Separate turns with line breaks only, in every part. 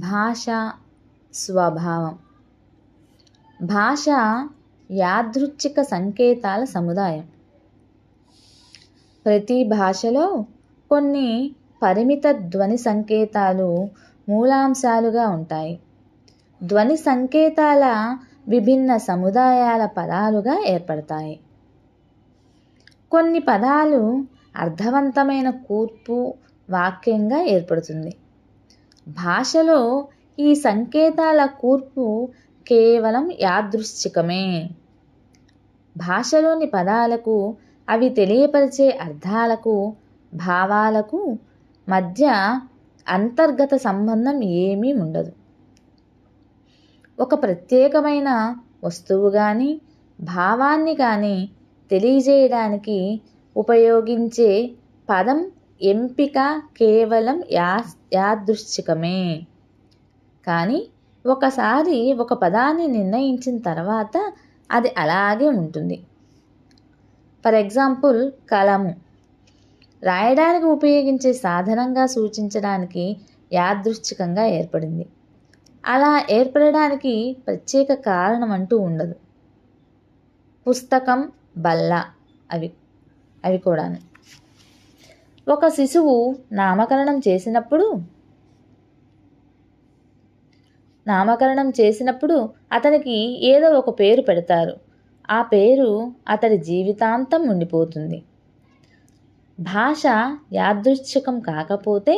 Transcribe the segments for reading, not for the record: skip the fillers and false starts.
భాష స్వభావం. భాష యాదృచ్ఛిక సంకేతాల సముదాయం. ప్రతి భాషలో కొన్ని పరిమిత ధ్వని సంకేతాలు మూలాంశాలుగా ఉంటాయి. ధ్వని సంకేతాల విభిన్న సముదాయాల పదాలుగా ఏర్పడతాయి. కొన్ని పదాలు అర్థవంతమైన కూర్పు వాక్యంగా ఏర్పడుతుంది. భాషలో ఈ సంకేతాల కూర్పు కేవలం యాదృచ్ఛికమే. భాషలోని పదాలకు అవి తెలియపరిచే అర్థాలకు, భావాలకు మధ్య అంతర్గత సంబంధం ఏమీ ఉండదు. ఒక ప్రత్యేకమైన వస్తువు కానీ, భావాన్ని కానీ తెలియజేయడానికి ఉపయోగించే పదం ఎంపిక కేవలం యాదృచ్ఛికమే. కానీ ఒకసారి ఒక పదాన్ని నిర్ణయించిన తర్వాత అది అలాగే ఉంటుంది. ఫర్ ఎగ్జాంపుల్, కలము రాయడానికి ఉపయోగించే సాధనంగా సూచించడానికి యాదృచ్ఛికంగా ఏర్పడింది. అలా ఏర్పడడానికి ప్రత్యేక కారణం అంటూ ఉండదు. పుస్తకం, బల్ల అవి కూడాను. ఒక శిశువు నామకరణం చేసినప్పుడు అతనికి ఏదో ఒక పేరు పెడతారు. ఆ పేరు అతడి జీవితాంతం ఉండిపోతుంది. భాష యాదృచ్ఛికం కాకపోతే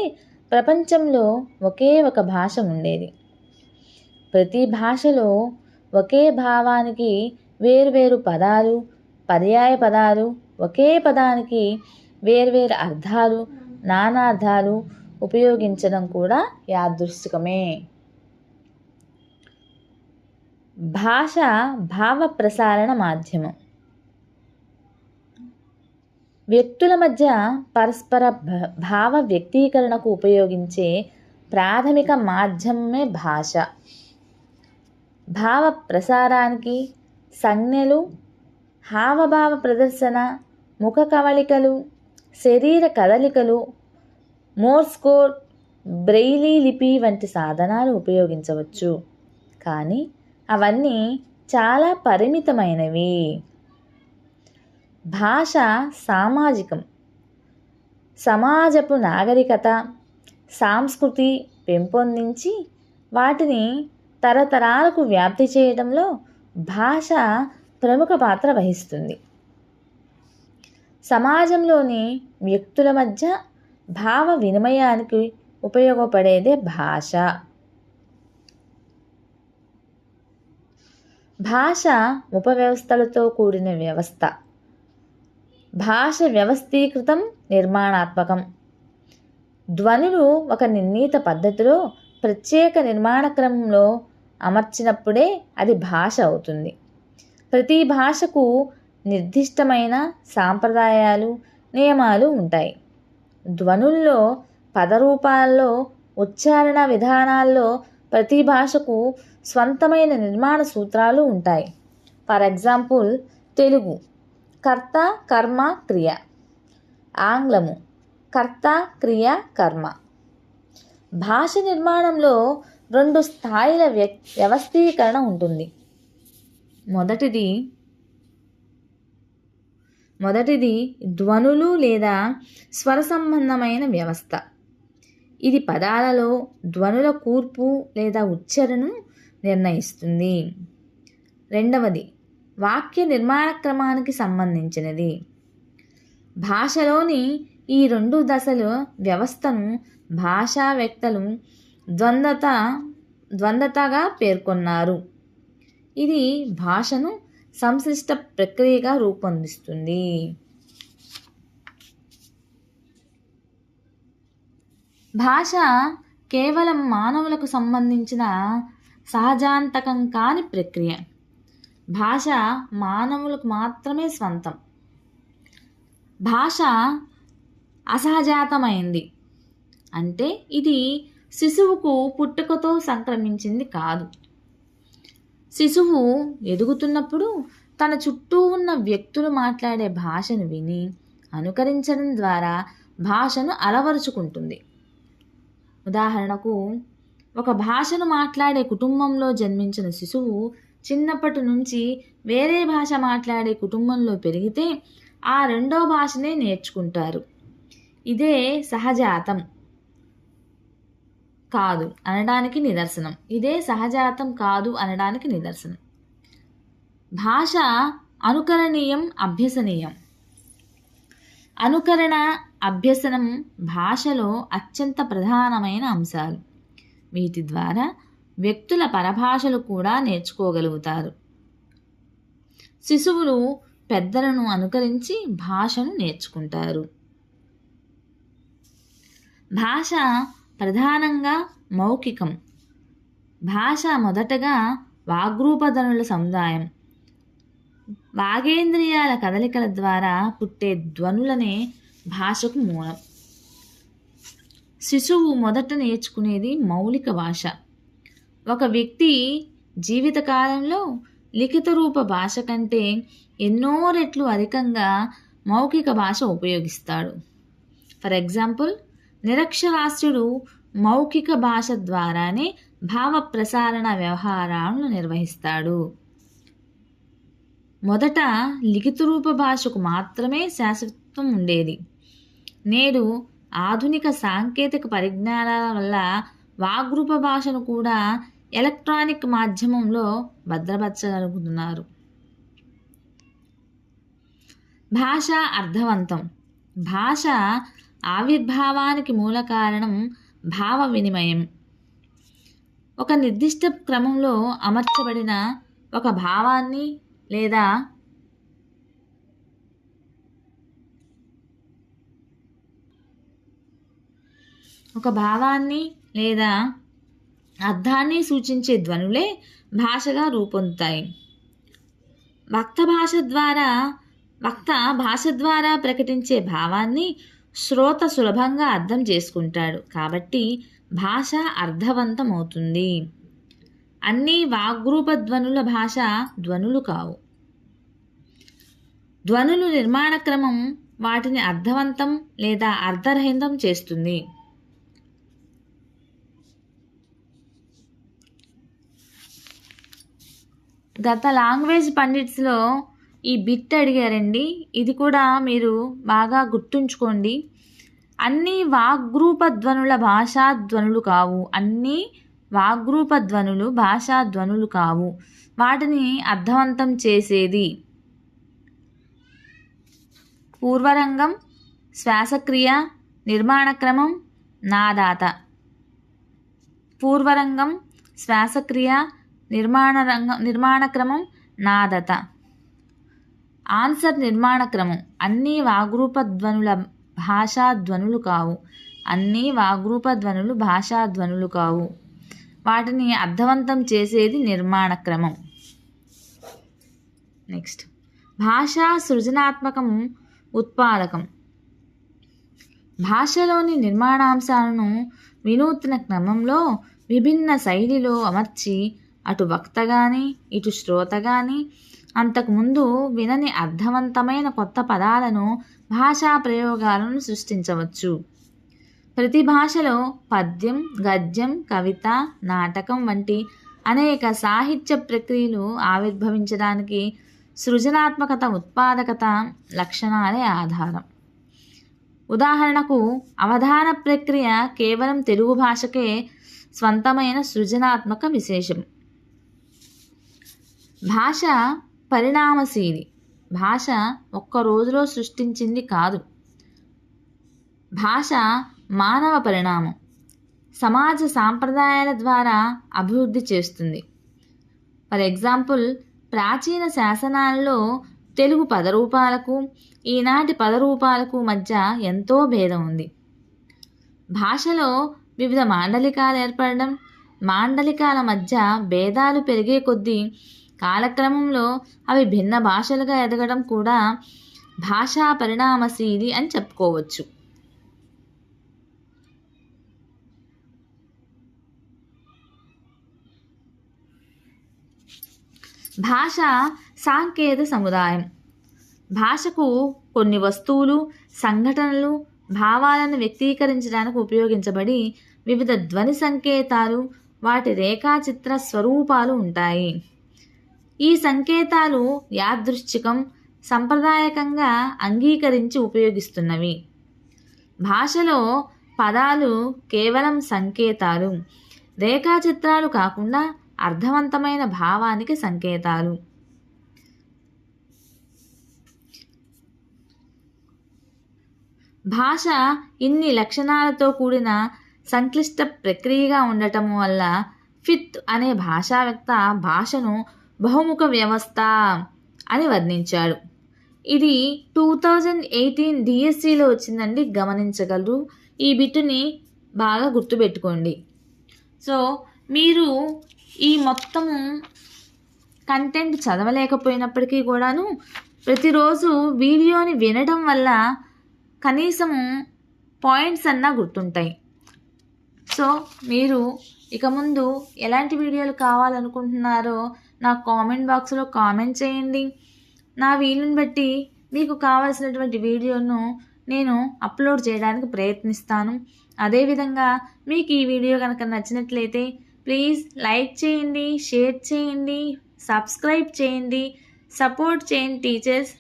ప్రపంచంలో ఒకే ఒక భాష ఉండేది. ప్రతి భాషలో ఒకే భావానికి వేర్వేరు పదాలు, పర్యాయ పదాలు, ఒకే పదానికి వేర్వేరు అర్థాలు, నానార్థాలు ఉపయోగించడం కూడా యాదృచ్ఛికమే. భాష భావ ప్రసారణ మాధ్యమం. వ్యక్తుల మధ్య పరస్పర భావ వ్యక్తీకరణకు ఉపయోగించే ప్రాథమిక మాధ్యమమే భాష. భావ ప్రసారానికి సంజ్ఞలు, హావభావ ప్రదర్శన, ముఖ కవళికలు, శరీర కదలికలు, మోర్స్ కోడ్, బ్రెయిలీ లిపి వంటి సాధనాలు ఉపయోగించవచ్చు. కానీ అవన్నీ చాలా పరిమితమైనవి. భాష సామాజికం. సమాజపు నాగరికత, సంస్కృతి పెంపొందించి వాటిని తరతరాలకు వ్యాప్తి చేయడంలో భాష ప్రముఖ పాత్ర వహిస్తుంది. సమాజంలోని వ్యక్తుల మధ్య భావ వినిమయానికి ఉపయోగపడేదే భాష. భాష ఉపవ్యవస్థలతో కూడిన వ్యవస్థ. భాష వ్యవస్థీకృతం, నిర్మాణాత్మకం. ధ్వనులు ఒక నిర్ణీత పద్ధతిలో ప్రత్యేక నిర్మాణ క్రమంలో అమర్చినప్పుడే అది భాష అవుతుంది. ప్రతి భాషకు నిర్దిష్టమైన సాంప్రదాయాలు, నియమాలు ఉంటాయి. ధ్వనుల్లో, పదరూపాల్లో, ఉచ్చారణ విధానాల్లో ప్రతి భాషకు స్వంతమైన నిర్మాణ సూత్రాలు ఉంటాయి. ఫర్ ఎగ్జాంపుల్, తెలుగు కర్త, కర్మ, క్రియ. ఆంగ్లము కర్త, క్రియ, కర్మ. భాష నిర్మాణంలో 2 స్థాయిల వ్యవస్థీకరణ ఉంటుంది. మొదటిది ధ్వనులు లేదా స్వర సంబంధమైన వ్యవస్థ. ఇది పదాలలో ధ్వనుల కూర్పు లేదా ఉచ్చారణను నిర్ణయిస్తుంది. రెండవది వాక్య నిర్మాణ క్రమానికి సంబంధించినది. భాషలోని ఈ 2 దశల వ్యవస్థను భాషావేత్తలు ద్వంద్వతగా పేర్కొన్నారు. ఇది భాషను సంశ్లిష్ట ప్రక్రియగా రూపొందిస్తుంది. భాష కేవలం మానవులకు సంబంధించిన సహజాంతకం కాని ప్రక్రియ. భాష మానవులకు మాత్రమే స్వంతం. భాష అసహజాతమైంది అంటే ఇది శిశువుకు పుట్టుకతో సంక్రమించింది కాదు. శిశువు ఎదుగుతున్నప్పుడు తన చుట్టూ ఉన్న వ్యక్తులు మాట్లాడే భాషను విని అనుకరించడం ద్వారా భాషను అలవరుచుకుంటుంది. ఉదాహరణకు, ఒక భాషను మాట్లాడే కుటుంబంలో జన్మించిన శిశువు చిన్నప్పటి నుంచి వేరే భాష మాట్లాడే కుటుంబంలో పెరిగితే ఆ రెండో భాషనే నేర్చుకుంటారు. ఇదే సహజాతం కాదు అనడానికి నిదర్శనం. భాష అనుకరణీయం, అభ్యసనీయం. అనుకరణ, అభ్యసనం భాషలో అత్యంత ప్రధానమైన అంశాలు. వీటి ద్వారా వ్యక్తుల పరభాషలు కూడా నేర్చుకోగలుగుతారు. శిశువులు పెద్దలను అనుకరించి భాషను నేర్చుకుంటారు. భాష ప్రధానంగా మౌఖికం. భాష మొదటగా వాగ్రూపధనుల సముదాయం. వాగేంద్రియాల కదలికల ద్వారా పుట్టే ధ్వనులనే భాషకు మూలం. శిశువు మొదట నేర్చుకునేది మౌలిక భాష. ఒక వ్యక్తి జీవితకాలంలో లిఖిత రూప భాష కంటే ఎన్నో రెట్లు అధికంగా మౌఖిక భాష ఉపయోగిస్తాడు. ఫర్ ఎగ్జాంపుల్, నిరక్షరాస్యుడు మౌఖిక భాష ద్వారానే భావ ప్రసారణ వ్యవహారాలను నిర్వహిస్తాడు. మొదట లిఖిత రూప భాషకు మాత్రమే శాశ్వతం ఉండేది. నేడు ఆధునిక సాంకేతిక పరిజ్ఞానాల వల్ల వాగ్రూప భాషను కూడా ఎలక్ట్రానిక్ మాధ్యమంలో భద్రపరచగలుగుతున్నారు. భాష అర్థవంతం. భాష ఆవిర్భావానికి మూల కారణం భావ వినిమయం. ఒక నిర్దిష్ట క్రమంలో అమర్చబడిన ఒక భావాన్ని లేదా అర్థాన్ని సూచించే ధ్వనులే భాషగా రూపొందుతాయి. వక్త భాష ద్వారా ప్రకటించే భావాన్ని శ్రోత సులభంగా అర్థం చేసుకుంటాడు. కాబట్టి భాష అర్థవంతమవుతుంది. అన్ని వాగ్రూప ధ్వనుల భాష ధ్వనులు కావు. ధ్వనులు నిర్మాణ క్రమం వాటిని అర్థవంతం లేదా అర్థరహితం చేస్తుంది. గత లాంగ్వేజ్ పండిట్స్లో ఈ బిట్ అడిగారండి. ఇది కూడా మీరు బాగా గుర్తుంచుకోండి. అన్ని వాగ్రూప ధ్వనుల భాషా ధ్వనులు కావు. అన్ని వాగ్రూప ధ్వనులు భాషా ధ్వనులు కావు. వాటిని అర్థవంతం చేసేది పూర్వరంగం, శ్వాసక్రియ, నిర్మాణక్రమం, నాదాత. పూర్వరంగం, శ్వాసక్రియ, నిర్మాణక్రమం, నాదత. ఆన్సర్ నిర్మాణక్రమం. అన్ని వాగ్రూప ధ్వనుల భాషా ధ్వనులు కావు. అన్ని వాగ్రూప ధ్వనులు భాషా ధ్వనులు కావు. వాటిని అర్థవంతం చేసేది నిర్మాణక్రమం. నెక్స్ట్, భాషా సృజనాత్మకం, ఉత్పాదకం. భాషలోని నిర్మాణాంశాలను వినూత్న క్రమంలో విభిన్న శైలిలో అమర్చి అటు వక్త కానీ ఇటు శ్రోత కానీ అంతకుముందు వినని అర్థవంతమైన కొత్త పదాలను, భాషా ప్రయోగాలను సృష్టించవచ్చు. ప్రతి భాషలో పద్యం, గద్యం, కవిత, నాటకం వంటి అనేక సాహిత్య ప్రక్రియలు ఆవిర్భవించడానికి సృజనాత్మకత, ఉత్పాదకత లక్షణాలే ఆధారం. ఉదాహరణకు, అవధాన ప్రక్రియ కేవలం తెలుగు భాషకే స్వంతమైన సృజనాత్మక విశేషం. భాష పరిణామశీలి. భాష ఒక్క రోజులో సృష్టించింది కాదు. భాష మానవ పరిణామం. సమాజ సాంప్రదాయాల ద్వారా అభివృద్ధి చేస్తుంది. ఫర్ ఎగ్జాంపుల్, ప్రాచీన శాసనాల్లో తెలుగు పదరూపాలకు ఈనాటి పదరూపాలకు మధ్య ఎంతో భేదం ఉంది. భాషలో వివిధ మాండలికాలు ఏర్పడడం, మాండలికాల మధ్య భేదాలు పెరిగే కొద్దీ కాలక్రమంలో అవి భిన్న భాషలుగా ఎదగడం కూడా భాషా పరిణామశీలి అని చెప్పుకోవచ్చు. భాష సాంకేత సముదాయం. భాషకు కొన్ని వస్తువులు, సంఘటనలు, భావాలను వ్యక్తీకరించడానికి ఉపయోగించబడి వివిధ ధ్వని సంకేతాలు, వాటి రేఖాచిత్ర స్వరూపాలు ఉంటాయి. ఈ సంకేతాలు యాదృచ్ఛికం, సంప్రదాయకంగా అంగీకరించి ఉపయోగిస్తున్నవి. భాషలో పదాలు కేవలం సంకేతాలు, రేఖాచిత్రాలు కాకుండా అర్థవంతమైన భావానికి సంకేతాలు. భాష ఇన్ని లక్షణాలతో కూడిన సంక్లిష్ట ప్రక్రియగా ఉండటం వల్ల ఫిత్ అనే భాషావేత్త భాషను బహుముఖ వ్యవస్థ అని వర్ణించాడు. ఇది 2018 డిఎస్సిలో వచ్చిందండి, గమనించగలరు. ఈ బిట్టుని బాగా గుర్తుపెట్టుకోండి. సో మీరు ఈ మొత్తము కంటెంట్ చదవలేకపోయినప్పటికీ కూడాను ప్రతిరోజు వీడియోని వినడం వల్ల కనీసము పాయింట్స్ అన్నా గుర్తుంటాయి. సో మీరు ఇక ముందు ఎలాంటి వీడియోలు కావాలనుకుంటున్నారో నాకు కామెంట్ బాక్స్లో కామెంట్ చేయండి. నా వీలుని బట్టి మీకు కావాల్సినటువంటి వీడియోను నేను అప్లోడ్ చేయడానికి ప్రయత్నిస్తాను. అదేవిధంగా మీకు ఈ వీడియో కనుక నచ్చినట్లయితే ప్లీజ్ లైక్ చేయండి, షేర్ చేయండి, సబ్స్క్రైబ్ చేయండి, సపోర్ట్ చేయండి టీచర్స్.